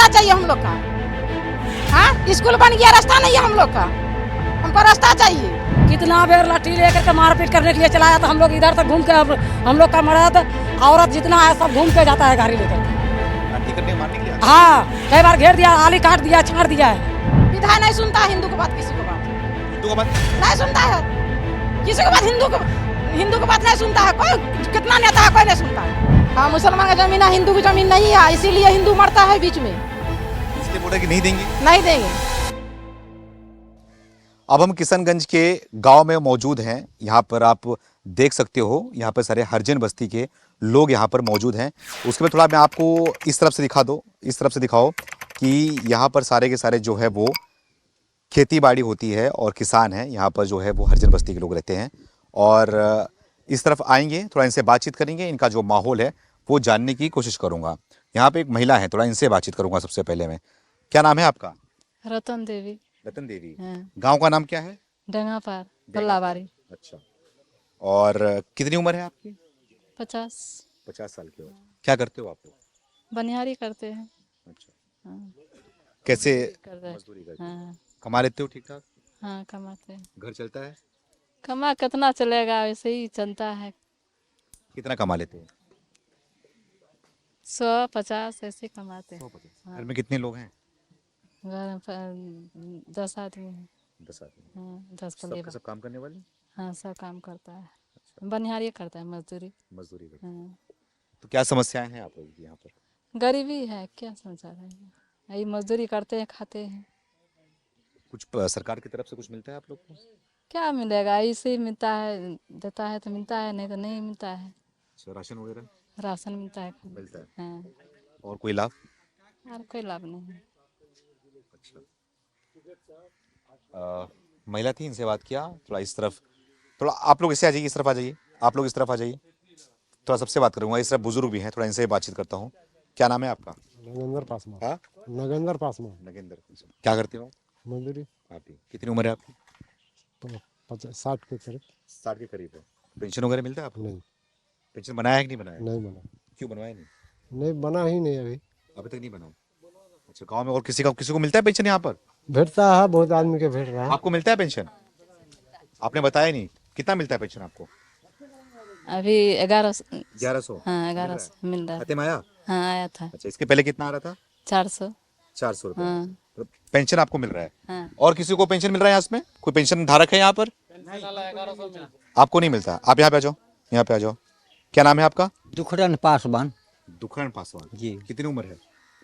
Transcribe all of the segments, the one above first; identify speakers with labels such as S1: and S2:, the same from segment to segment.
S1: रास्ता चाहिए हम लोग का। हाँ, स्कूल बन गया, रास्ता नहीं है हम लोग का, हमको रास्ता चाहिए।
S2: कितना बेर लाठी लेकर के मारपीट करने के लिए चलाया था। हम लोग इधर तक घूम के, हम लोग का मर्द औरत जितना है सब घूम के जाता है गाड़ी लेकर।
S3: लाठी करने मारने के लिए?
S2: हाँ, कई बार घेर दिया, आली काट दिया, छाड़ दिया है।
S1: विधायक नहीं सुनता हिंदू की बात, किसी को बात
S3: हिंदू का बात
S1: नहीं सुनता है, किसी को बात हिंदू की बात नहीं सुनता है। कोई कितना नेता है, कोई नहीं सुनता है। हाँ, मुसलमान का जमीन है, हिंदू की जमीन नहीं है, इसीलिए हिंदू मरता है बीच में।
S3: इसलिए बोला कि नहीं देंगे,
S1: नहीं देंगे।
S3: अब हम किशनगंज के गांव में मौजूद हैं। यहाँ पर आप देख सकते हो, यहाँ पर सारे हरिजन बस्ती के लोग यहाँ पर मौजूद हैं। उसके बाद थोड़ा मैं आपको इस तरफ से दिखा दो, इस तरफ से दिखाओ कि यहाँ पर सारे के सारे जो है वो खेती बाड़ी होती है और किसान हैं। यहाँ पर जो है वो हरिजन बस्ती के लोग रहते हैं और इस तरफ आएंगे, थोड़ा इनसे बातचीत करेंगे, इनका जो माहौल है वो जानने की कोशिश करूँगा। यहाँ पे एक महिला है, थोड़ा इनसे बातचीत करूँगा सबसे पहले मैं। क्या नाम है आपका?
S4: रतन देवी।
S3: रतन देवी।
S4: हाँ।
S3: गांव का नाम क्या है?
S4: डंगापार, बल्लाबारी।
S3: अच्छा, और कितनी उम्र है आपकी?
S4: 50।
S3: 50 साल के हो। क्या करते हो आप लोग?
S4: बनिहारी करते हैं।
S3: अच्छा,
S4: हाँ,
S3: कैसे
S4: करते हैं।
S3: मजदूरी करते हो?
S4: हाँ,
S3: कमा लेते हो ठीक ठाक?
S4: हाँ, कमाते हैं।
S3: घर चलता है?
S4: कमा कितना चलेगा, वैसे ही चलता है।
S3: कितना कमा लेते हो?
S4: 100-50 ऐसे कमाते हैं।
S3: 150। घर में कितने लोग हैं?
S4: घर में 10 आदमी हैं।
S3: 10 आदमी।
S4: हाँ, 10
S3: सब
S4: लेबर।
S3: सब काम करने वाले?
S4: हाँ, सब काम करता है। बनिहारी करता है, मजदूरी।
S3: मजदूरी करते हैं।
S4: हाँ,
S3: तो क्या समस्याएं हैं आप लोगों की यहाँ पर?
S4: गरीबी है, क्या समझा रहे हैं। यही मजदूरी करते हैं, खाते हैं।
S3: कुछ सरकार की तरफ से कुछ मिलता है आप लोग को?
S4: क्या मिलेगा, ऐसे ही मिलता है, देता है तो मिलता है, नहीं तो नहीं मिलता है।
S3: अच्छा, राशन वगैरह
S4: राशन मिलता है।
S3: मिलता है?
S4: हाँ,
S3: और कोई लाभ?
S4: और कोई लाभ नहीं है।
S3: अच्छा, महिला थी, इनसे बात किया। थोड़ा इस तरफ, थोड़ा आप लोग इससे आ जाइए, इस तरफ आ जाइए, आप लोग इस तरफ आ जाइए। थोड़ा सबसे बात करूंगा, इस तरफ बुजुर्ग भी हैं, थोड़ा इनसे बातचीत करता हूँ। क्या नाम है आपका?
S5: नगेंद्र पासवान।
S3: हाँ,
S5: नगेंद्र पासवान।
S3: नगेंद्र। क्या करते हो
S5: मजदूरी
S3: आप भी? कितनी उम्र है आपकी?
S5: तो 60 के करीब।
S3: 60 के करीब है। पेंशन वगैरह मिलता है आपको?
S5: नहीं,
S3: पेंशन बनाया है कि नहीं बनाया?
S5: नहीं बना।
S3: क्यों बनवाया नहीं?
S5: नहीं बना ही नहीं अभी।
S3: अभी तक नहीं बना। अच्छा, गांव में और किसी को मिलता है पेंशन यहाँ पर?
S5: भेटता है, बहुत आदमी के भेट रहा है।
S3: आपको मिलता है पेंशन? आपने बताया नहीं, कितना मिलता है पेंशन आपको?
S4: अभी 1100।
S3: 1100।
S4: हाँ, 1100 मिल रहा है।
S3: खाते में आया?
S4: हाँ, आया था।
S3: अच्छा, इसके पहले कितना आ रहा था?
S4: 400।
S3: 400 रुपये।
S4: हाँ,
S3: तो पेंशन आपको मिल रहा है?
S4: हाँ।
S3: और किसी को पेंशन मिल रहा है यहाँ में? कोई पेंशन धारक है यहाँ पर? आपको नहीं मिलता? आप यहाँ पे आ जाओ, यहाँ पे आ जाओ। क्या नाम है आपका?
S6: दुखरन पासवान।
S3: दुखरण पासवान
S6: जी।
S3: कितनी उम्र है?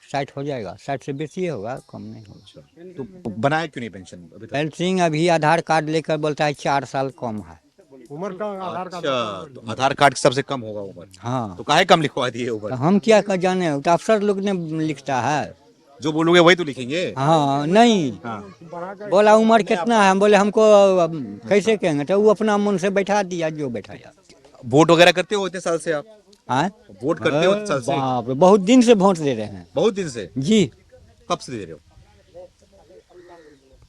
S6: 60 हो जाएगा, 60 से बेसी होगा, कम नहीं होगा।
S3: अच्छा, तो बनाया क्यों नहीं पेंशन अभी तक?
S6: पेंशन अभी आधार कार्ड लेकर बोलता है 4 साल कम है।
S5: उम्र का आधार कार्ड।
S3: अच्छा, तो आधार कार्ड सबसे कम होगा उम्र?
S6: हाँ,
S3: तो काहे कम लिखवा दिए
S6: तो
S3: उम्र?
S6: हम क्या कर जाने, वो तो अफसर लोग ने लिखता है।
S3: जो बोलोगे वही तो लिखेंगे।
S6: हाँ, नहीं
S3: हाँ,
S6: बोला उम्र कितना है, हम बोले हमको कैसे कहेंगे, तो वो अपना मन से बैठा दिया जो बैठाया।
S3: वोट वगैरह करते हो इतने साल से आप?
S6: हाँ,
S3: वोट करते हो इतने साल से?
S6: बाप रे, बहुत दिन से वोट दे रहे हैं
S3: बहुत दिन से?
S6: जी।
S3: कब से दे रहे हो?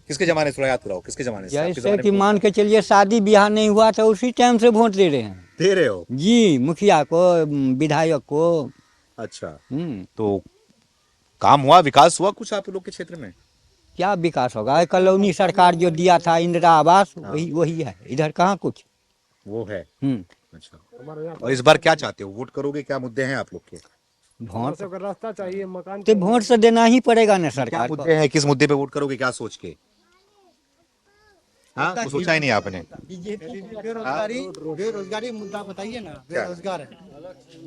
S3: किसके जमाने से? थोड़ा याद कराओ, किसके जमाने से? आपके
S6: जैसे
S3: जमाने
S6: कि
S3: में
S6: मान के चलिए शादी ब्याह नहीं हुआ तो उसी टाइम से वोट दे रहे हैं
S3: दे रहे हो?
S6: जी, मुखिया को, विधायक को।
S3: अच्छा,
S6: हम्म,
S3: तो काम हुआ, विकास हुआ कुछ आप लोग के क्षेत्र में?
S6: क्या विकास होगा? कॉलोनी सरकार जो दिया था इंदिरा आवास, वही वही है, इधर कहाँ कुछ।
S3: वो है।
S6: हम्म,
S3: अच्छा, और इस बार क्या चाहते हो? वोट करोगे? क्या मुद्दे हैं आप लोग के?
S6: वोट
S5: से अगर रास्ता चाहिए, मकान
S6: तो वोट से देना ही पड़ेगा ना
S3: क्या
S6: सरकार को।
S3: मुद्दे हैं? किस मुद्दे पे वोट करोगे, क्या सोच के? हाँ, कुछ सोचा ही नहीं आपने?
S7: बेरोजगारी मुद्दा बताइए ना। बेरोजगार है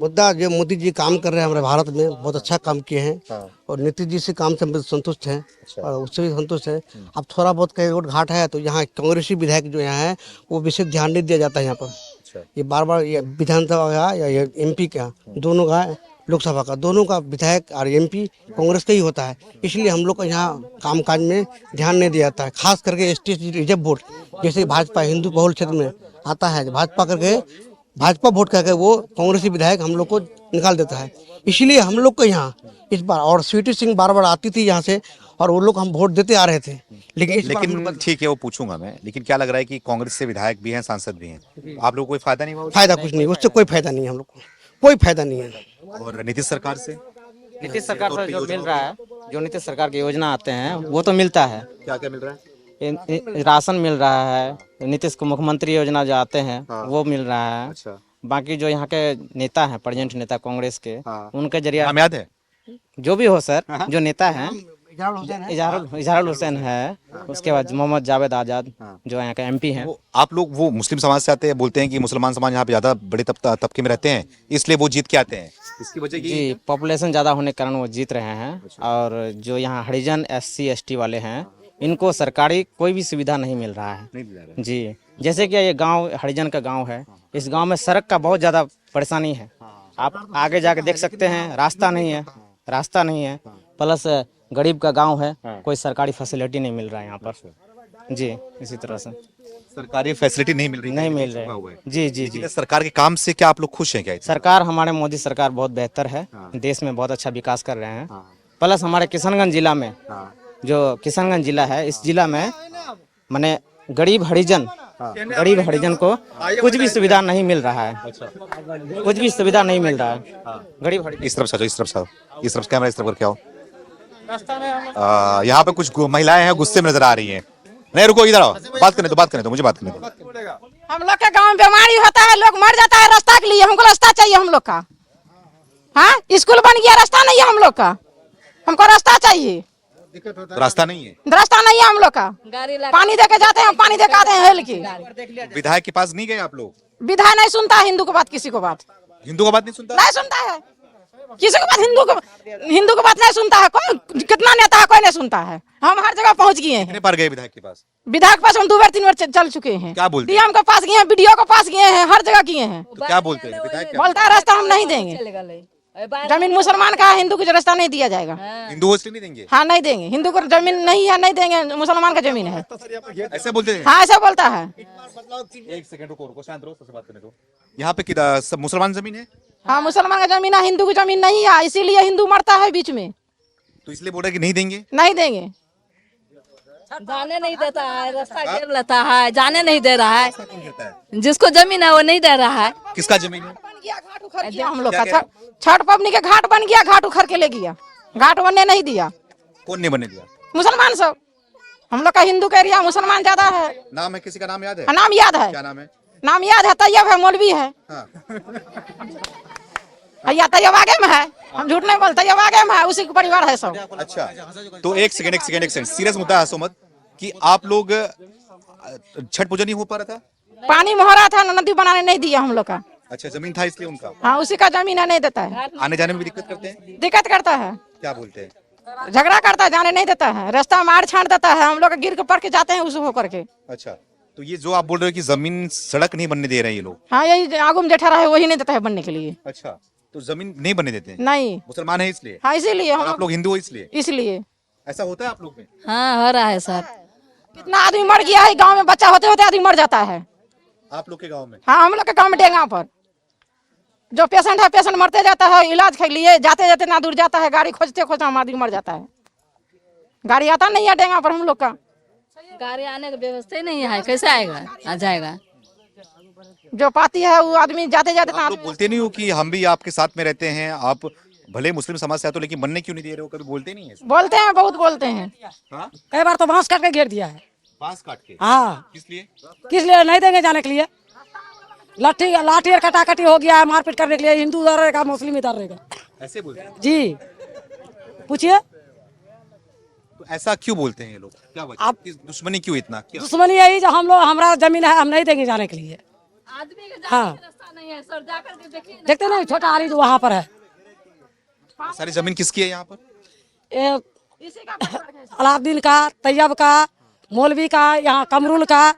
S8: मुद्दा। जो मोदी जी काम कर रहे हैं हमारे भारत में, बहुत अच्छा काम किए हैं।
S3: हाँ।
S8: और नीतीश जी से काम से हम संतुष्ट हैं।
S3: अच्छा।
S8: और उससे भी संतुष्ट है। अब थोड़ा बहुत कहीं रोड घाट है तो यहाँ कांग्रेसी विधायक जो यहाँ है वो विशेष ध्यान नहीं दिया जाता है यहाँ पर।
S3: अच्छा,
S8: ये बार बार ये विधानसभा का या ये MP का, दोनों का, लोकसभा का, दोनों का विधायक और MP कांग्रेस का ही होता है। इसलिए हम लोग को यहाँ कामकाज में ध्यान नहीं दिया जाता है। खास करके ST रिजर्व वोट, जैसे भाजपा हिंदू बहुल क्षेत्र में आता है, भाजपा वोट करके वो कांग्रेसी विधायक हम लोग को निकाल देता है। इसलिए हम लोग को यहाँ इस बार, और स्वीटी सिंह बार बार आती थी यहाँ से और वो लोग हम वोट देते आ रहे थे, लेकिन इस बार हम लोग
S3: लेकिन ठीक है, वो पूछूंगा मैं। लेकिन क्या लग रहा है कि कांग्रेस से विधायक भी हैं, सांसद भी हैं, आप लोग को कोई फायदा नहीं हुआ?
S8: फायदा कुछ नहीं, उससे कोई फायदा नहीं है, हम लोग को कोई फायदा नहीं है।
S3: और नीतीश सरकार से?
S9: नीतीश सरकार से जो मिल रहा है जो नीतीश सरकार की योजना आते हैं वो तो मिलता है।
S3: क्या क्या मिल रहा है?
S9: राशन मिल रहा है, नीतीश को मुख्यमंत्री योजना जो आते हैं वो मिल रहा है।
S3: अच्छा,
S9: बाकी जो यहाँ के नेता हैं, प्रेजेंट नेता कांग्रेस के, उनके जरिए
S3: नाम याद है?
S9: जो भी हो सर, जो नेता हैं, इजहारुल हुसैन है, उसके बाद मोहम्मद जावेद आजाद जो यहाँ के MP हैं।
S3: आप लोग वो मुस्लिम समाज से आते हैं, बोलते हैं कि मुसलमान समाज यहाँ पे ज्यादा बड़े तबके में रहते हैं, इसलिए वो जीत के आते हैं। इसकी वजह
S9: जी, पॉपुलेशन ज़्यादा होने के कारण वो जीत रहे हैं। और जो यहाँ हरिजन SC ST वाले हैं, इनको सरकारी कोई भी सुविधा नहीं मिल रहा है जी। जैसे कि ये गांव हरिजन का गांव है, इस गांव में सड़क का बहुत ज़्यादा परेशानी है। आप आगे जाके देख सकते हैं, रास्ता नहीं है, प्लस गरीब का गांव है, कोई सरकारी फैसिलिटी नहीं मिल रहा है यहाँ पर जी। इसी तरह से
S3: सरकारी फैसिलिटी नहीं मिल रही
S9: है जी जी जी।
S3: सरकार के काम से क्या आप लोग खुश हैं क्या?
S9: सरकार, हमारे मोदी सरकार बहुत बेहतर है, देश में बहुत अच्छा विकास कर रहे हैं। प्लस हमारे किशनगंज जिला में, जो किशनगंज जिला है, इस जिला में माने गरीब हरिजन को कुछ भी सुविधा नहीं मिल रहा है, कुछ भी सुविधा नहीं मिल रहा है। गरीब हरिजन
S3: इस तरफ से कैमरा इस तरफ करके आओ। यहाँ पे कुछ महिलाएं हैं, गुस्से में नजर आ रही हैं। नहीं रुको, इधर आओ, बात करने दो, मुझे बात करने दो।
S1: हम लोग के गांव में बीमारी होता है, लोग मर जाता है रास्ता के लिए, हमको रास्ता चाहिए हम लोग का। हाँ, स्कूल बन गया, रास्ता नहीं है हम लोग का, हमको रास्ता चाहिए।
S3: रास्ता नहीं है
S1: हम लोग का। पानी दे के जाते हैं, पानी दे के आते हैं हेल के।
S3: विधायक के पास नहीं गए आप लोग?
S1: विधायक नहीं सुनता है हिंदू को बात, किसी को बात,
S3: हिंदू का बात नहीं सुनता
S1: है किसी को बात। हिंदू को बात नहीं सुनता है कोई। कितना नेता है, कोई नहीं सुनता है। हम हर जगह पहुंच गए हैं।
S3: कितने बार गए विधायक के पास?
S1: विधायक के पास हम 2 बार 3 बार चल चुके हैं।
S3: क्या बोलते हैं?
S1: डीएम के पास गए हैं, BDO के पास गए हैं, हर जगह किए हैं।
S3: तो क्या बोलते हैं विधायक?
S1: बोलता है रास्ता हम नहीं देंगे, जमीन मुसलमान का है, हिंदू को रास्ता नहीं दिया जाएगा।
S3: हिंदू को इसलिए नहीं देंगे?
S1: हाँ, नहीं देंगे। हिंदू को जमीन नहीं है, नहीं देंगे, मुसलमान का जमीन है,
S3: ऐसे बोलते हैं?
S1: हाँ, ऐसा बोलता है।
S3: एक सेकंड रुको, शांत रहो, सबसे बात करने दो। यहाँ पे सब मुसलमान जमीन है?
S1: हाँ, मुसलमान का जमीन है, हिंदू की जमीन नहीं है, इसीलिए हिंदू मरता है बीच में।
S3: तो इसलिए बोल रहे कि नहीं देंगे?
S1: नहीं देंगे,
S4: जाने नहीं देता है, रास्ता घेर लेता है, जाने नहीं दे रहा है।
S3: है?
S4: जिसको जमीन है वो नहीं दे रहा है।
S3: किसका जमीन है?
S1: घाट उखड़ गया हम लोग का। छठ पबनी के घाट बन गया, घाट उखड़ के ले गया। घाट बनने नहीं दिया।
S3: कौन ने बनने दिया?
S1: मुसलमान सब। हम लोग का हिंदू का एरिया, मुसलमान ज्यादा है।
S3: नाम है, किसी का नाम याद है?
S1: नाम याद है।
S3: क्या नाम है?
S1: नाम याद है, तैयब है, मौलवी है। भैया तैयब आगे में है, हम झूठ नहीं बोलते, तैयब आगे में है, उसी का परिवार है सब।
S3: अच्छा, तो एक सेकंड सीरियस मुद्दा है, हंसो मत। कि आप लोग छठ पूजा नहीं हो पा रहा था?
S1: पानी में हो रहा था, नदी बनाने नहीं दिया हम लोग का।
S3: अच्छा, जमीन था इसलिए उनका?
S1: हाँ, उसी का जमीन है, नहीं देता है।
S3: आने जाने में भी दिक्कत करते हैं?
S1: दिक्कत करता है,
S3: क्या बोलते हैं?
S1: झगड़ा करता है, जाने नहीं देता है, रास्ता मार छाट देता है, हम लोग गिर के पड़ के जाते हैं उस होकर के।
S3: अच्छा, तो ये जो आप बोल रहे हो कि जमीन सड़क नहीं बनने दे रहे हैं ये लोग?
S1: हाँ, यही आगू में जेठा रहा है, वही नहीं देता है बनने के लिए।
S3: अच्छा, तो जमीन नहीं बनने देते हैं?
S1: नहीं,
S3: मुसलमान है इसलिए?
S1: हाँ, इसीलिए
S3: आप लोग हिंदू हो इसलिए? ऐसा होता है आप लोग में?
S4: हाँ, हो रहा है सर।
S1: कितना आदमी मर गया है गांव में, बच्चा होते होते आदमी मर जाता है।
S3: आप लोग के गांव में?
S1: हाँ, हम लोग के गांव में डेंगा पर जो पेशेंट है, पेशेंट मरते जाता है, इलाज के लिए जाते जाते ना दूर जाता है, गाड़ी खोजते खोजते हम आदमी मर जाता है। गाड़ी आता नहीं है डेंगा पर हम लोग का।
S4: गाड़ी आने की व्यवस्था ही नहीं है, कैसे आएगा? आ जाएगा
S1: जो पाती है वो आदमी जाते जाते
S3: आप लोग बोलते नहीं हो कि हम भी आपके साथ में रहते हैं, आप भले मुस्लिम समाज से आते हो लेकिन बनने क्यों नहीं दे रहे हो? कभी बोलते नहीं है?
S1: बोलते हैं, बहुत बोलते हैं।
S2: कई बार तो बांस काट के घेर दिया है।
S3: बांस काट के?
S2: हाँ।
S3: किस लिए?
S2: नहीं देंगे जाने के लिए। लाठी और कटाकटी हो गया है, मारपीट करने के लिए। हिंदू इधर रहेगा, मुस्लिम इधर रहेगा,
S3: ऐसे बोलते हैं
S2: जी। पूछिए,
S3: तो ऐसा क्यों बोलते हैं ये लोग? क्या वजह?
S2: आप
S3: दुश्मनी क्यों इतना? क्या?
S2: दुश्मनी यही जो हम लोग, हमारा जमीन है, हम नहीं देंगे जाने के लिए। हाँ, देखते नहीं, छोटा आली जो वहाँ पर है।
S3: सारी जमीन किसकी है यहाँ पर?
S2: अलाउद्दीन का, तैयब का, मौलवी का, यहाँ कमरुल का,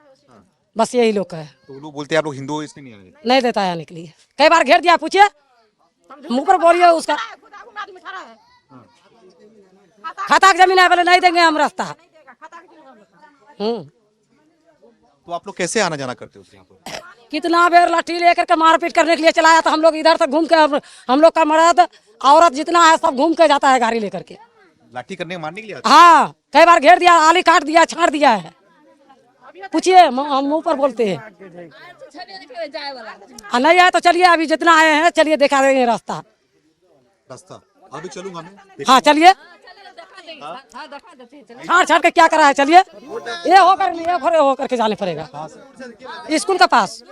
S2: बस यही लोग का है।
S3: तो लोग बोलते हैं आप लोग हिंदू हो इसलिए
S2: नहीं देता है आने के लिए। कई बार घेर दिया, पूछिए, मुंह पर बोलिए उसका। खाता की जमीन है, बोले नहीं देंगे हम रास्ता।
S3: तो आप लोग कैसे आना जाना करते हो यहाँ पर?
S2: कितना बेर लाठी लेकर के मारपीट करने के लिए चलाया था हम लोग। इधर से घूम के हम लोग का मर्द औरत जितना है सब घूम के जाता है गाड़ी लेकर के।
S3: लाठी करने मारने के लिए?
S2: हाँ, कई बार घेर दिया, आली काट दिया, छाड़ दिया है। पूछिए, हम मुंह पर बोलते हैं। नहीं आए तो चलिए, अभी जितना आए हैं चलिए दिखा देंगे रास्ता।
S3: रास्ता अभी चलूंगा मैं।
S2: हाँ, चलिए। छाट छाट के क्या करा है, चलिए ये होकर के जाने पड़ेगा स्कूल के पास,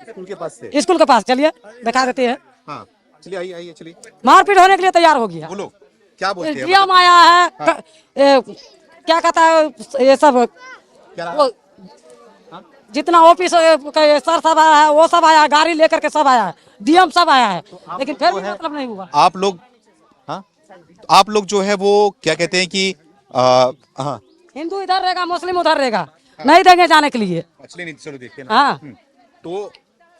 S3: स्कूल के पास से।
S2: स्कूल के पास चलिए दिखा देते हैं।
S3: हाँ चलिए, आइए आइए चलिए,
S2: मारपीट होने के लिए तैयार हो गया,
S3: बोलो क्या बोलते हैं?
S2: डीएम आया है, क्या कहता है ये सब,
S3: क्या
S2: वो जितना ऑफिस सर सब आया है, वो सब आया, गाड़ी लेकर के सब आया है, डीएम सब आया है, लेकिन फिर भी मतलब नहीं हुआ।
S3: आप लोग, हाँ तो आप लोग जो है वो क्या कहते हैं कि हाँ
S2: हिंदू इधर रहेगा, मुस्लिम उधर रहेगा, नहीं देंगे जाने के लिए।
S3: चलिए नहीं, चलो देखते हैं ना।
S2: हाँ
S3: तो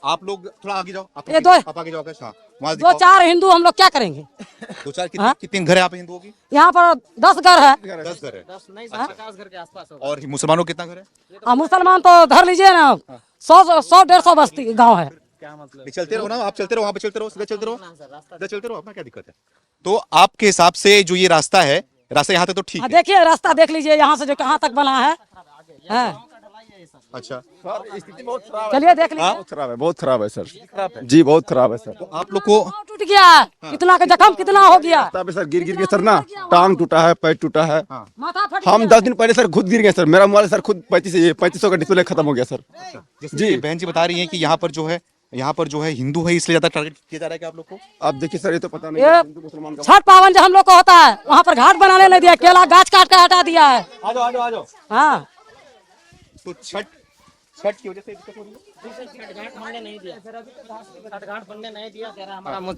S3: आप लोग थोड़ा आगे जाओ,
S2: ये
S3: आप आगे जाओ, हाँ वहाँ
S2: दो चार हिंदू हम लोग क्या करेंगे?
S3: दो चार कितने घर है यहाँ पे हिंदुओं की?
S2: यहाँ पर 10 घर है,
S3: 10 घर है। 50 घर के आसपास। और मुसलमानों कितना घर है?
S2: मुसलमान तो धर लीजिए ना, 100-150 बस्ती गांव है।
S3: चलते रहो ना, आप चलते रहो, वहाँ पे चलते रहो, सीधा चलते रहो, सीधा चलते रहो, अपना क्या दिक्कत है? तो आपके हिसाब से जो ये रास्ता है, रास्ता यहाँ तक तो ठीक है?
S2: देखिए रास्ता देख लीजिए यहाँ से जो कहाँ तक बना है।
S3: अच्छा,
S2: चलिए देख लीजिए,
S7: बहुत खराब है सर, जी बहुत खराब है सर।
S3: तो आप लोग को
S2: पाँव टूट गया है, कितना का जख्म कितना हो गया,
S7: सर गिर गिर के सर ना टांग टूटा है, पैर टूटा है।
S2: माथा फट
S7: हम
S2: गया।
S7: 10 दिन पहले सर खुद गिर गए सर, मेरा मोबाइल सर खुद 3500 का डिस्प्ले खत्म हो गया सर।
S3: जी बहन जी बता रही हैं कि यहाँ पर जो है हिंदू है इसलिए ज्यादा टारगेट किया जा रहा है क्या आप लोग को?
S7: आप देखिए सर, ये तो पता नहीं
S2: ये
S7: हिंदू मुसलमान का।
S2: छठ पावन जो हम लोग को होता है, वहाँ पर घाट बनाने नहीं दिया, केला गाछ काट के हटा दिया है।
S3: आ जाओ।
S2: हाँ
S3: तो छठ की वजह से दिक्कत हो रही है?
S9: हमारा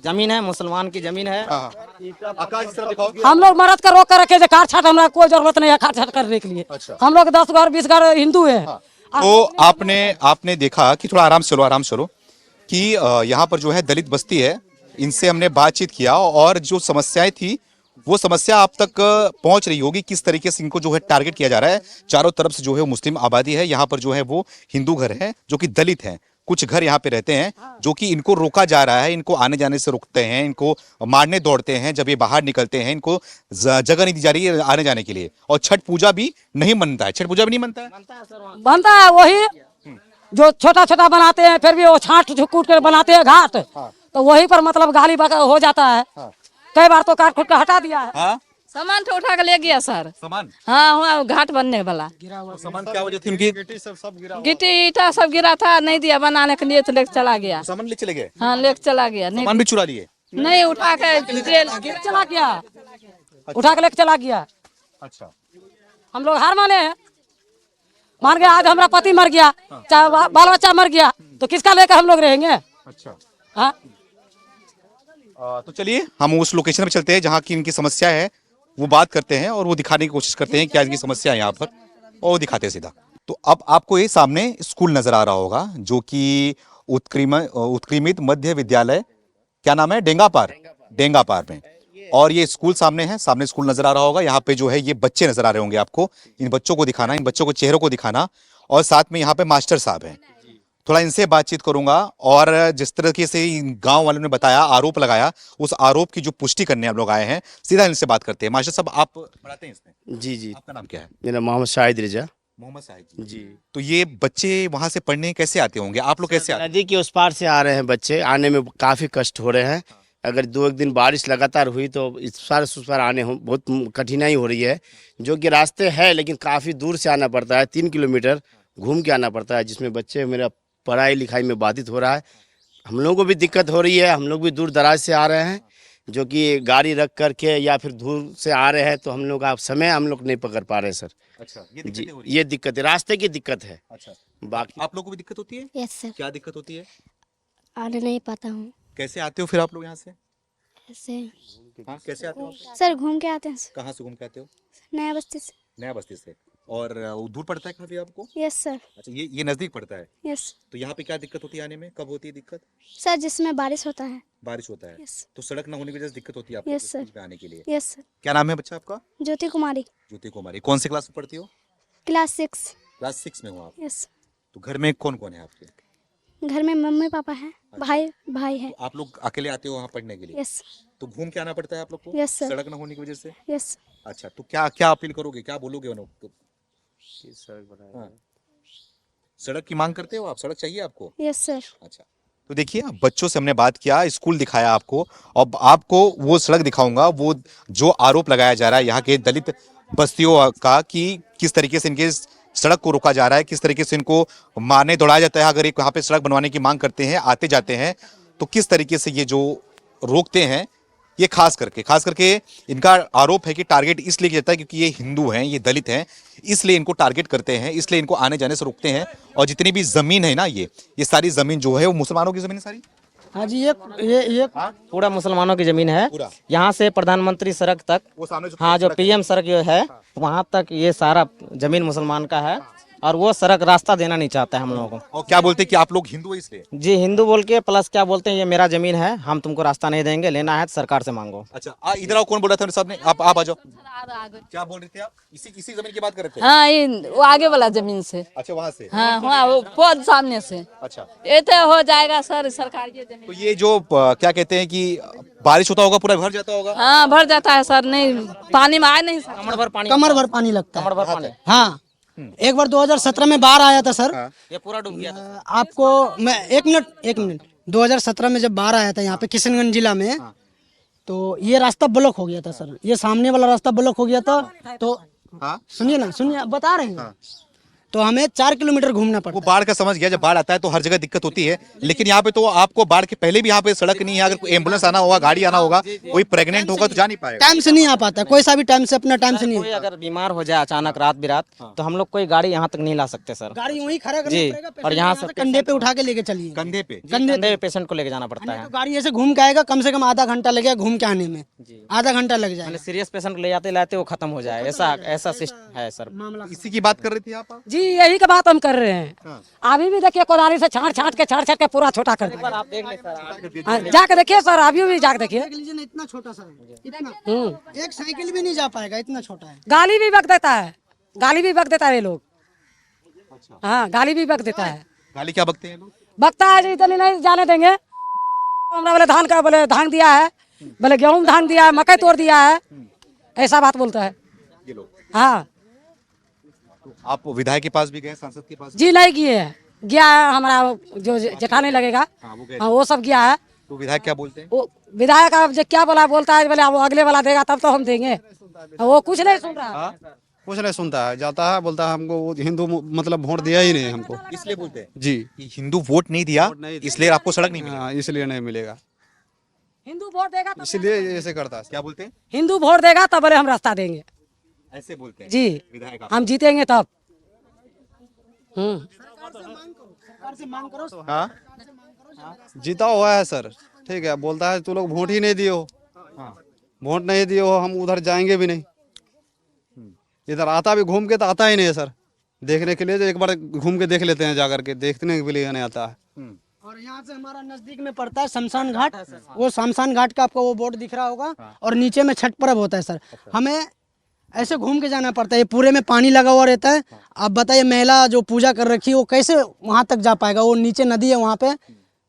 S9: जमीन है, मुसलमान की जमीन है।
S3: आकाश इस तरफ दिखाओ।
S2: हम लोग मरद कर रोक कर रखे थे, काट छाट हमरा कोई जरूरत नहीं है काट छाट करने के लिए।
S3: अच्छा।
S2: हम लोग 10 घर 20 घर हिंदू है।
S3: तो आपने देखा कि थोड़ा आराम से चलो कि यहाँ पर जो है दलित बस्ती है, इनसे हमने बातचीत किया और जो समस्याएं थी वो समस्या आप तक पहुंच रही होगी, किस तरीके से इनको जो है टारगेट किया जा रहा है। चारों तरफ से जो है मुस्लिम आबादी है, यहाँ पर जो है वो हिंदू घर हैं जो कि दलित हैं, कुछ घर यहाँ पे रहते हैं जो कि इनको रोका जा रहा है, इनको आने जाने से रोकते हैं, इनको मारने दौड़ते हैं, जब ये बाहर निकलते हैं इनको जगह नहीं दी जा रही है आने जाने के लिए। और छठ पूजा भी नहीं मनता है, छठ पूजा भी नहीं मनता है,
S2: बनता है वही जो छोटा छोटा बनाते हैं, फिर भी वो छाट कूट कर बनाते हैं घाट, तो वही पर मतलब गाली हो जाता है। कई बार तो काट खुट के हटा दिया है।
S3: हाँ?
S4: सामान तो उठा के ले गया सर।
S3: सामान?
S4: हाँ हुआ घाट बनने वाला,
S3: तो सामान क्या वजह थी उनकी?
S4: गिट्टी ईटा सब गिरा था, नहीं दिया बनाने के लिए तो लेके चला गया।
S3: सामान ले चले गए?
S4: हाँ लेके चला गया, नहीं
S3: सामान भी चुरा लिए?
S4: नहीं उठा के
S2: चला गया, उठा के लेके चला गया।
S3: अच्छा,
S2: हम लोग हार माने हैं, मान गया आज हमारा पति मर गया, चाहे बाल बच्चा मर गया, तो किसका लेकर हम लोग रहेंगे?
S3: अच्छा।
S2: हाँ
S3: तो चलिए हम उस लोकेशन पे चलते हैं जहाँ की इनकी समस्या है, वो बात करते हैं और वो दिखाने की कोशिश करते हैं क्या इनकी समस्या है यहाँ पर, और वो दिखाते हैं सीधा। तो अब आपको ये सामने स्कूल नजर आ रहा होगा जो कि उत्क्रमित मध्य विद्यालय, क्या नाम है, डेंगापार में। और ये स्कूल सामने है, सामने स्कूल नजर आ रहा होगा। यहाँ पे जो है ये बच्चे नजर आ रहे होंगे आपको, इन बच्चों को दिखाना, इन बच्चों को चेहरों को दिखाना, और साथ में यहाँ पे मास्टर साहब हैं, थोड़ा इनसे बातचीत करूंगा। और जिस तरीके से गांव वालों ने बताया, आरोप लगाया, उस आरोप की जो पुष्टि करने हम लोग आए हैं, सीधा इनसे बात करते हैं। मास्टर साहब आप पढ़ाते हैं इसमें?
S10: जी।
S3: आपका नाम क्या है?
S10: मेरा मोहम्मद शाहिद रिजा।
S3: मोहम्मद साहिब
S10: जी।
S3: तो ये बच्चे वहां से पढ़ने कैसे आते होंगे, आप लोग कैसे आते हैं?
S10: नदी के उस पार से आ रहे हैं बच्चे, आने में काफ़ी कष्ट हो रहे हैं। अगर 2 दिन बारिश लगातार हुई तो इस पार से उस पार आने बहुत कठिनाई हो रही है, जो कि रास्ते है लेकिन काफ़ी दूर से आना पड़ता है, 3 किलोमीटर घूम के आना पड़ता है, जिसमें बच्चे मेरा पढ़ाई लिखाई में बाधित हो रहा है। हम लोगों को भी दिक्कत हो रही है, हम लोग भी दूर दराज से आ रहे हैं, जो कि गाड़ी रख करके या फिर दूर से आ रहे हैं, तो हम लोग आप समय हम लोग नहीं पकड़ पा रहे सर।
S3: अच्छा,
S10: जी ये दिक्कत है, रास्ते की दिक्कत है।
S3: अच्छा,
S10: बाकी
S3: आप लोगों को भी दिक्कत होती है?
S11: Yes sir.
S3: क्या दिक्कत होती है?
S11: आने नहीं पाता हूँ।
S3: कैसे आते हो फिर आप लोग यहाँ से?
S11: ऐसे
S3: हाँ, कैसे आते हो?
S11: सर घूम के आते हैं सर।
S3: कहाँ से घूम के आते हो?
S11: नया बस्ती से।
S3: नया बस्ती से। और दूर पड़ता है काफी आपको?
S11: Yes sir.
S3: अच्छा, ये नजदीक पड़ता है?
S11: यस।
S3: तो यहाँ पे क्या दिक्कत होती है आने में, कब होती है दिक्कत?
S11: सर जिसमें बारिश होता है।
S3: बारिश होता है?
S11: यस।
S3: तो सड़क ना होने की वजह से दिक्कत होती है आपको
S11: यस सर।
S3: स्कूल में आने के लिए?
S11: Yes sir.
S3: क्या नाम है बच्चा आपका?
S11: ज्योति कुमारी।
S3: ज्योति कुमारी। कौन सी क्लास में पढ़ती हो?
S11: क्लास 6।
S3: क्लास 6 में हो आप?
S11: यस।
S3: तो घर में कौन कौन है आपके?
S11: घर में मम्मी पापा हैं, भाई है।
S3: तो आप लोग अकेले आते हो वहाँ पढ़ने के लिए?
S11: यस।
S3: तो घूम के आना पड़ता है आप लोग को?
S11: Yes sir.
S3: सड़क ना होने की वजह से?
S11: यस।
S3: अच्छा, तो क्या अपील करोगे, क्या बोलोगे उन लोग? सड़क की मांग करते हो आप? सड़क चाहिए आपको?
S11: Yes sir.
S3: अच्छा, तो देखिए बच्चों से हमने बात किया, स्कूल दिखाया आपको, और आपको वो सड़क दिखाऊंगा, वो जो आरोप लगाया जा रहा है यहाँ के दलित बस्तियों का कि किस तरीके से इनके सड़क को रोका जा रहा है, किस तरीके से इनको मारने दौड़ाया जाता है। अगर एक यहाँ पे सड़क बनवाने की मांग करते हैं, आते जाते हैं, तो किस तरीके से ये जो रोकते हैं। ये खास करके इनका आरोप है कि टारगेट इसलिए किया जाता है क्योंकि ये हिंदू हैं, ये दलित हैं, इसलिए इनको टारगेट करते हैं, इसलिए इनको आने जाने से रोकते हैं। और जितनी भी जमीन है ना, ये सारी जमीन जो है वो मुसलमानों की जमीन है सारी।
S2: हाँ जी, ये
S9: पूरा मुसलमानों की जमीन है। यहाँ से प्रधानमंत्री सड़क तक,
S3: वो सामने
S9: हाँ जो पीएम सड़क जो है वहाँ तक ये सारा जमीन मुसलमान का है, और वो सड़क रास्ता देना नहीं चाहता है हम लोगों को।
S3: और क्या बोलते हैं कि आप लोग हिंदू है इसलिए?
S9: जी हिंदू बोल के, प्लस क्या बोलते हैं, ये मेरा जमीन है, हम तुमको रास्ता नहीं देंगे, लेना है तो सरकार से मांगो।
S3: अच्छा इधर आओ, कौन बोल रहा था मेरे सामने? आप आ जाओ। क्या बोल रहे थे आप? इसी जमीन की बात कर रहे थे?
S4: हाँ वो आगे वाला जमीन से।
S3: अच्छा वहाँ से?
S4: हाँ वहाँ वो पौध सामने से।
S3: अच्छा
S4: ये तो हो जाएगा सर, सरकार की जमीन।
S3: तो ये जो क्या कहते हैं कि बारिश होता होगा पूरा भर जाता होगा?
S4: हाँ भर जाता है सर, नहीं पानी में आ नहीं सकता।
S2: कमर भर पानी लगता है।
S9: कमर भर पानी।
S2: हाँ, एक बार 2017 में बाढ़ आया था सर।
S9: ये पूरा डूब गया था।
S2: आपको मैं एक मिनट 2017 में जब बाढ़ आया था यहाँ पे किशनगंज जिला में, तो ये रास्ता ब्लॉक हो गया था सर। ये सामने वाला रास्ता ब्लॉक हो गया था। तो सुनिए बता रहे हैं। तो हमें 4 किलोमीटर घूमना पड़ता
S3: वो बाढ़ का समझ गया, जब बाढ़ आता है तो हर जगह दिक्कत होती है, लेकिन यहाँ पे तो आपको बाढ़ के पहले भी यहाँ पे सड़क नहीं है। अगर कोई एम्बुलेंस आना होगा, गाड़ी आना होगा, कोई प्रेग्नेंट होगा तो जा नहीं पाएगा,
S2: टाइम से नहीं आ पाता। कोई सा भी टाइम से अपना टाइम से नहीं।
S9: कोई अगर बीमार हो जाए अचानक रात बिरात, तो हम लोग कोई गाड़ी यहाँ तक नहीं ला सकते सर।
S2: गाड़ी वहीं खड़ा करना
S9: जी,
S2: पड़ेगा,
S9: और यहाँ से
S2: कंधे पे उठा के लेके चलिए।
S3: कंधे पे
S9: कंधे पे पेशेंट को लेके जाना पड़ता है।
S2: तो गाड़ी ऐसे घूम के आएगा, कम से कम आधा घंटा लगेगा घूम के आने में, आधा घंटा लग जाएगा।
S9: सीरियस पेशेंट को ले जाते लाते वो खत्म हो जाए, ऐसा सिस्टम है सर।
S3: इसी की बात कर रहे थे आप?
S2: जी यही का बात हम कर रहे हैं। अभी भी देखिए कोदारी से छाट के पूरा छोटा कर दिया।
S9: आप देख ले सर,
S2: जाके देखिए सर, अभी भी जाके देखिए। इतना छोटा सा है, इतना एक साइकिल भी नहीं जा पाएगा, इतना छोटा है। गाली भी बक देता है, ये लोग। हाँ गाली भी बक देता है।
S3: गाली क्या बकते हैं लोग?
S2: बकता है जी, इतनी नहीं जाने देंगे। हमरा बोले धान दिया है, बोले गेहूं धान दिया है, मकई तोड़ दिया है, ऐसा बात बोलता है
S3: ये लोग।
S2: हाँ
S3: आप विधायक के पास भी गए, सांसद के पास?
S2: जी नहीं किए हैं, गया है हमारा जो जेठानी लगेगा। हाँ वो सब गया है।
S3: तो विधायक क्या बोलते हैं?
S2: वो विधायक अब जो क्या बोलता है, बोले वो अगले वाला देगा तब तो हम देंगे। वो कुछ नहीं सुन रहा,
S7: कुछ नहीं सुनता है, जाता है बोलता है हमको वो हिंदू मतलब वोट दिया ही नहीं हमको,
S3: इसलिए बोलते हैं
S7: जी
S3: कि हिंदू वोट नहीं दिया, इसलिए आपको सड़क नहीं मिली।
S7: हाँ इसलिए नहीं मिलेगा,
S2: हिंदू वोट देगा तब,
S7: इसलिए ऐसे करता है।
S3: क्या बोलते हैं?
S2: हिंदू वोट देगा तब बोले हम रास्ता देंगे,
S3: ऐसे बोलते हैं
S2: जी
S3: विधायक।
S2: हम जीतेंगे तब।
S3: हाँ
S7: जीता हुआ है सर, ठीक है, बोलता है तू लोग वोट ही नहीं दियो, वोट नहीं दियो, हम उधर जाएंगे भी नहीं। इधर आता भी घूम के तो आता ही नहीं है सर, देखने के लिए। तो एक बार घूम के देख लेते हैं, जाकर के देखने के लिए नहीं आता है।
S2: और यहाँ से हमारा नजदीक में पड़ता है शमशान घाट। वो शमशान घाट का आपको वो बोर्ड दिख रहा होगा, और नीचे में छठ पर्व होता है सर। हमें ऐसे घूम के जाना पड़ता है, ये पूरे में पानी लगा हुआ रहता है। आप बताइए महिला जो पूजा कर रखी है वो कैसे वहाँ तक जा पाएगा? वो नीचे नदी है,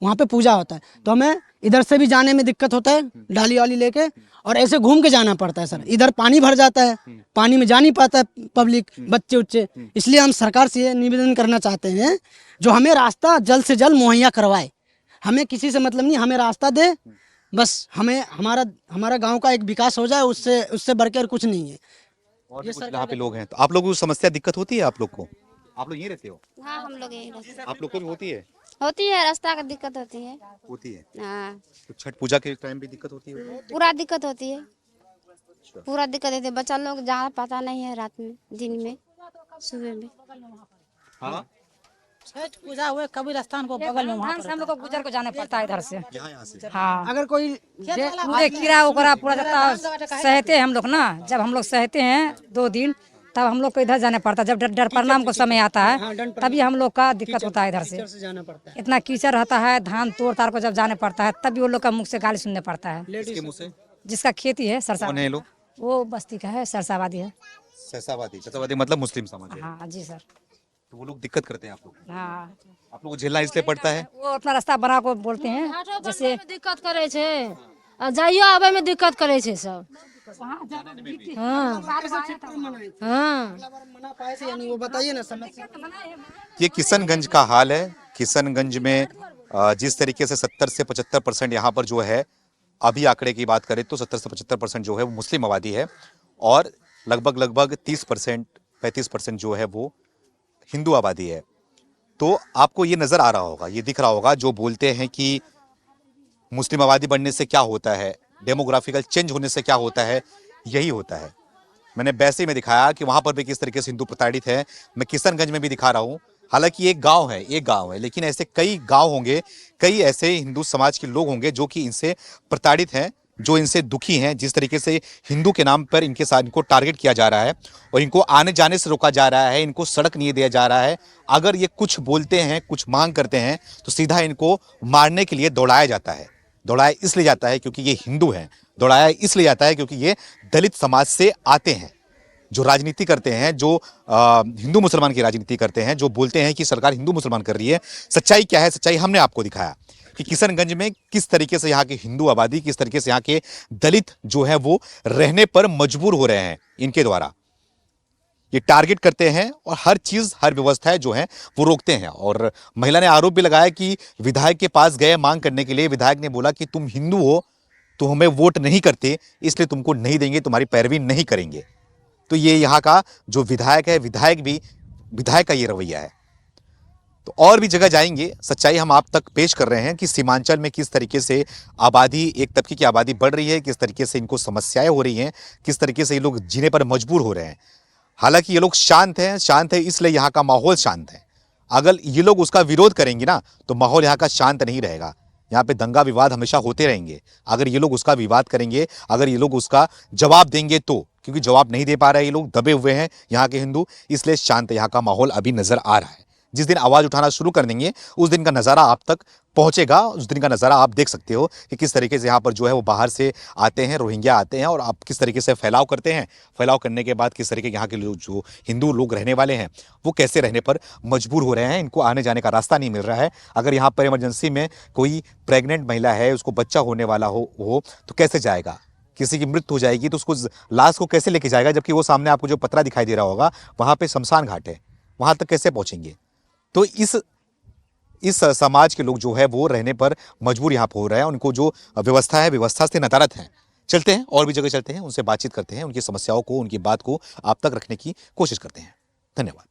S2: वहाँ पे पूजा होता है। तो हमें इधर से भी जाने में दिक्कत होता है, डाली वाली लेके, और ऐसे घूम के जाना पड़ता है सर। इधर पानी भर जाता है, पानी में जा नहीं पाता है पब्लिक, बच्चे उच्चे। इसलिए हम सरकार से ये निवेदन करना चाहते हैं, जो हमें रास्ता जल्द से जल्द मुहैया करवाए। हमें किसी से मतलब नहीं, हमें रास्ता दे बस। हमें हमारा गांव का एक विकास हो जाए, उससे बढ़कर कुछ नहीं है।
S3: और कुछ यहाँ पे लोग हैं, तो आप लोगों को समस्या दिक्कत होती है? आप लोग को, आप लोग यहीं रहते हो?
S11: हाँ हम लोग यही रहते हैं।
S3: आप लोग को भी होती है?
S11: होती है, रास्ता का दिक्कत होती है।
S3: होती है।
S11: हाँ
S3: तो छठ पूजा के टाइम भी दिक्कत होती है?
S11: पूरा दिक्कत होती है, पूरा दिक्कत होती है। बच्चा लोग जहाँ पता नहीं है, रात में, दिन में, सुबह में।
S3: हाँ
S2: छठ पूजा हुए कबीर स्थान को बगल में, वहाँ से हम लोग को गुजर को जाने पड़ता है इधर से।
S3: यहाँ से?
S2: हाँ अगर कोई पूरे कीड़ा उकड़ा पूरा जब सहते हैं हम लोग ना, जब हम लोग सहते हैं 2 दिन, तब हम लोग को इधर जाना पड़ता है। जब डर प्रणाम को समय आता है, तभी हम लोग का दिक्कत होता है इधर से। इतना कीचड़ रहता है, धान तोड़ तार को जब जाने पड़ता है, तभी वो लोग का मुख से गाली सुनने पड़ता है।
S3: किसके मुंह से?
S2: जिसका खेती है सरसा,
S3: कौन है लोग?
S2: वो बस्ती का है, सरसावादी है।
S3: सरसावादी मतलब मुस्लिम समाज है।
S2: हाँ जी सर।
S3: तो वो लोग दिक्कत करते हैं आप लोग?
S2: हाँ
S3: आप लोग को झेलना इसलिए पड़ता है?
S2: वो अपना रास्ता बना को बोलते हैं, जैसे
S11: दिक्कत करे छे, जाइयो आवे में दिक्कत करे छे सब। हाँ
S2: वो बताइए ना समस्या।
S3: ये किशनगंज का हाल है। किशनगंज में जिस तरीके से 70 से 75% यहाँ पर जो है, अभी आंकड़े की बात करें तो 70 से 75% जो है वो मुस्लिम आबादी है और लगभग 30% 35% जो है वो हिंदू आबादी है। तो आपको ये नज़र आ रहा होगा, ये दिख रहा होगा, जो बोलते हैं कि मुस्लिम आबादी बढ़ने से क्या होता है, डेमोग्राफिकल चेंज होने से क्या होता है, यही होता है। मैंने वैसे ही में दिखाया कि वहाँ पर भी किस तरीके से हिंदू प्रताड़ित है। मैं किशनगंज में भी दिखा रहा हूँ, हालांकि एक गांव है, लेकिन ऐसे कई गांव होंगे, कई ऐसे हिंदू समाज के लोग होंगे जो कि इनसे प्रताड़ित हैं, जो इनसे दुखी हैं। जिस तरीके से हिंदू के नाम पर इनके साथ इनको टारगेट किया जा रहा है और इनको आने जाने से रोका जा रहा है, इनको सड़क नहीं दिया जा रहा है। अगर ये कुछ बोलते हैं, कुछ मांग करते हैं तो सीधा इनको मारने के लिए दौड़ाया जाता है। दौड़ाया इसलिए जाता है क्योंकि ये हिंदू हैं, दौड़ाया इसलिए जाता है क्योंकि ये दलित समाज से आते हैं, जो राजनीति करते हैं, जो हिंदू मुसलमान की राजनीति करते हैं, जो बोलते हैं कि सरकार हिंदू मुसलमान कर रही है। सच्चाई क्या है? सच्चाई हमने आपको दिखाया कि किशनगंज में किस तरीके से यहाँ की हिंदू आबादी, किस तरीके से यहाँ के दलित जो है वो रहने पर मजबूर हो रहे हैं। इनके द्वारा ये टारगेट करते हैं और हर चीज, हर व्यवस्थाएं जो है वो रोकते हैं। और महिला ने आरोप भी लगाया कि विधायक के पास गए मांग करने के लिए, विधायक ने बोला कि तुम हिंदू हो तो हमें वोट नहीं करते, इसलिए तुमको नहीं देंगे, तुम्हारी पैरवी नहीं करेंगे। तो ये यहाँ का जो विधायक है, विधायक का ये रवैया है। तो और भी जगह जाएंगे, सच्चाई हम आप तक पेश कर रहे हैं कि सीमांचल में किस तरीके से आबादी, एक तबके की आबादी बढ़ रही है, किस तरीके से इनको समस्याएं हो रही हैं, किस तरीके से ये लोग जीने पर मजबूर हो रहे हैं। हालांकि ये लोग शांत है इसलिए यहाँ का माहौल शांत है। अगर ये लोग उसका विरोध करेंगे ना तो माहौल यहाँ का शांत नहीं रहेगा। यहाँ पे दंगा विवाद हमेशा होते रहेंगे। अगर ये लोग उसका विवाद करेंगे, अगर ये लोग उसका जवाब देंगे तो, क्योंकि जवाब नहीं दे पा रहे, ये लोग दबे हुए हैं यहाँ के हिंदू, इसलिए शांत यहाँ का माहौल अभी नजर आ रहा है। जिस दिन आवाज उठाना शुरू कर देंगे उस दिन का नज़ारा आप तक पहुंचेगा। उस दिन का नज़ारा आप देख सकते हो कि किस तरीके से यहाँ पर जो है वो बाहर से आते हैं, रोहिंग्या आते हैं और आप किस तरीके से फैलाव करते हैं। फैलाव करने के बाद किस तरीके के यहाँ के लोग, जो हिंदू लोग रहने वाले हैं, वो कैसे रहने पर मजबूर हो रहे हैं। इनको आने जाने का रास्ता नहीं मिल रहा है। अगर यहाँ पर इमरजेंसी में कोई प्रेग्नेंट महिला है, उसको बच्चा होने वाला हो तो कैसे जाएगा? किसी की मृत्यु हो जाएगी तो उसको लाश को कैसे लेके जाएगा? जबकि वो सामने आपको जो पतरा दिखाई दे रहा होगा वहाँ पे शमशान घाट है, वहाँ तक कैसे पहुँचेंगे? तो इस समाज के लोग जो है वो रहने पर मजबूर यहाँ पर हो रहे हैं। उनको जो व्यवस्था है, व्यवस्था से नदारद हैं। चलते हैं, और भी जगह चलते हैं, उनसे बातचीत करते हैं, उनकी समस्याओं को, उनकी बात को आप तक रखने की कोशिश करते हैं। धन्यवाद।